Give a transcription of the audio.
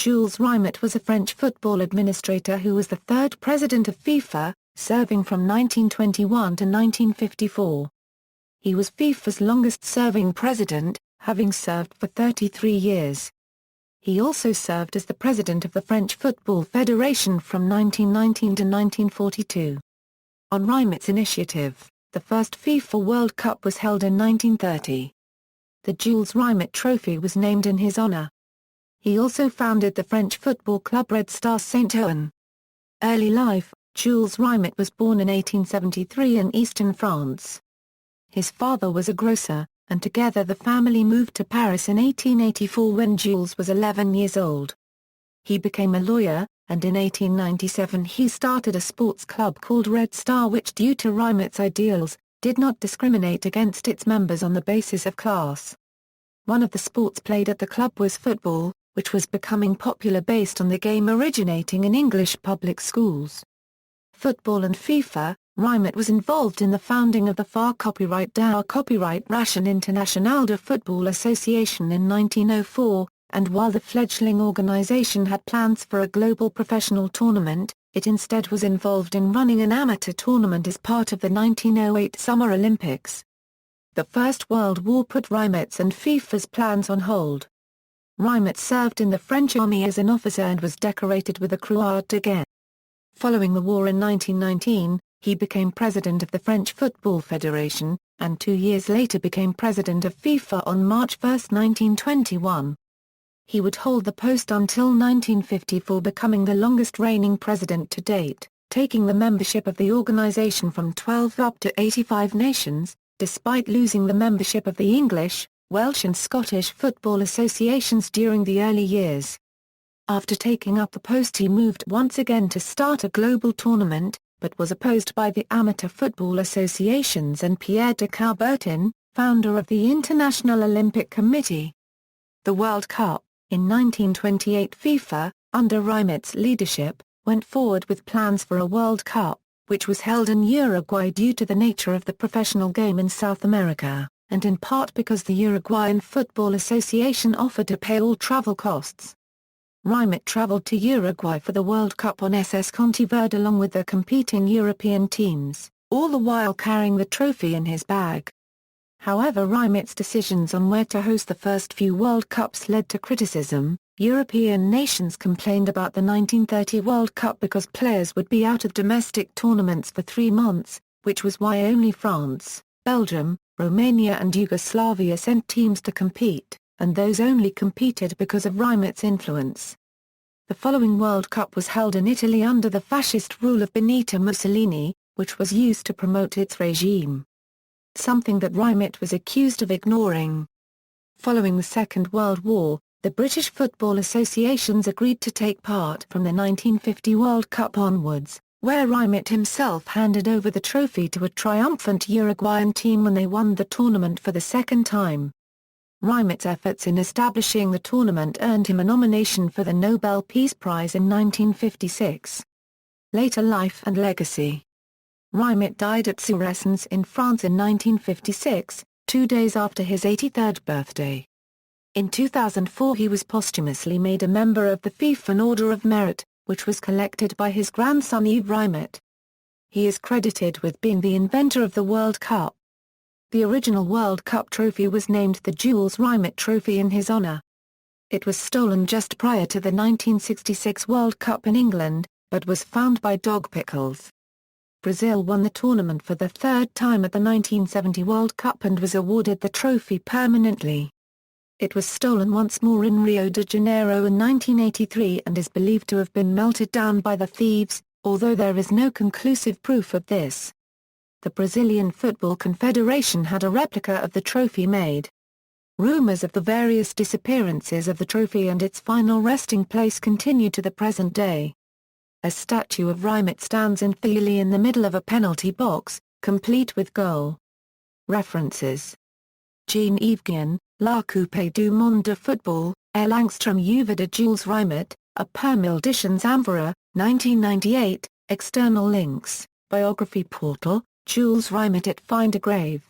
Jules Rimet was a French football administrator who was the third president of FIFA, serving from 1921 to 1954. He was FIFA's longest-serving president, having served for 33 years. He also served as the president of the French Football Federation from 1919 to 1942. On Rimet's initiative, the first FIFA World Cup was held in 1930. The Jules Rimet Trophy was named in his honor. He also founded the French football club Red Star Saint-Ouen. Early life: Jules Rimet was born in 1873 in eastern France. His father was a grocer, and together the family moved to Paris in 1884 when Jules was 11 years old. He became a lawyer, and in 1897 he started a sports club called Red Star, which, due to Rimet's ideals, did not discriminate against its members on the basis of class. One of the sports played at the club was football, which was becoming popular based on the game originating in English public schools. Football and FIFA. Rimet was involved in the founding of the FA Copyright Ration Internationale de Football Association in 1904, and while the fledgling organization had plans for a global professional tournament, it instead was involved in running an amateur tournament as part of the 1908 Summer Olympics. The First World War put Rimet's and FIFA's plans on hold. Rimet served in the French Army as an officer and was decorated with the Croix de Guerre. Following the war in 1919, he became president of the French Football Federation, and 2 years later became president of FIFA on March 1, 1921. He would hold the post until 1954, becoming the longest reigning president to date, taking the membership of the organization from 12 up to 85 nations, despite losing the membership of the English, Welsh and Scottish football associations during the early years. After taking up the post, he moved once again to start a global tournament, but was opposed by the amateur football associations and Pierre de Coubertin, founder of the International Olympic Committee. The World Cup. In 1928 FIFA, under Rimet's leadership, went forward with plans for a World Cup, which was held in Uruguay due to the nature of the professional game in South America, and in part because the Uruguayan Football Association offered to pay all travel costs. Rimet traveled to Uruguay for the World Cup on SS Conti Verde along with the competing European teams, all the while carrying the trophy in his bag. However, Rimet's decisions on where to host the first few World Cups led to criticism. European nations complained about the 1930 World Cup because players would be out of domestic tournaments for 3 months, which was why only France, Belgium, Romania and Yugoslavia sent teams to compete, and those only competed because of Rimet's influence. The following World Cup was held in Italy under the fascist rule of Benito Mussolini, which was used to promote its regime. Something that Rimet was accused of ignoring. Following the Second World War, the British football associations agreed to take part from the 1950 World Cup onwards, where Rimet himself handed over the trophy to a triumphant Uruguayan team when they won the tournament for the second time. Rimet's efforts in establishing the tournament earned him a nomination for the Nobel Peace Prize in 1956. Later life and legacy. Rimet died at Soissons in France in 1956, 2 days after his 83rd birthday. In 2004 he was posthumously made a member of the FIFA Order of Merit, which was collected by his grandson Yves Rimet. He is credited with being the inventor of the World Cup. The original World Cup trophy was named the Jules Rimet Trophy in his honor. It was stolen just prior to the 1966 World Cup in England, but was found by dog pickles. Brazil won the tournament for the third time at the 1970 World Cup and was awarded the trophy permanently. It was stolen once more in Rio de Janeiro in 1983 and is believed to have been melted down by the thieves, although there is no conclusive proof of this. The Brazilian Football Confederation had a replica of the trophy made. Rumors of the various disappearances of the trophy and its final resting place continue to the present day. A statue of Rimet stands in Thiele in the middle of a penalty box, complete with goal. References. Jean-Yves Guion, La Coupe du Monde de Football, L'Angstrom Uva de Jules Rimet, A Permil Editions Amphora, 1998, external links, Biography Portal, Jules Rimet at Find a Grave.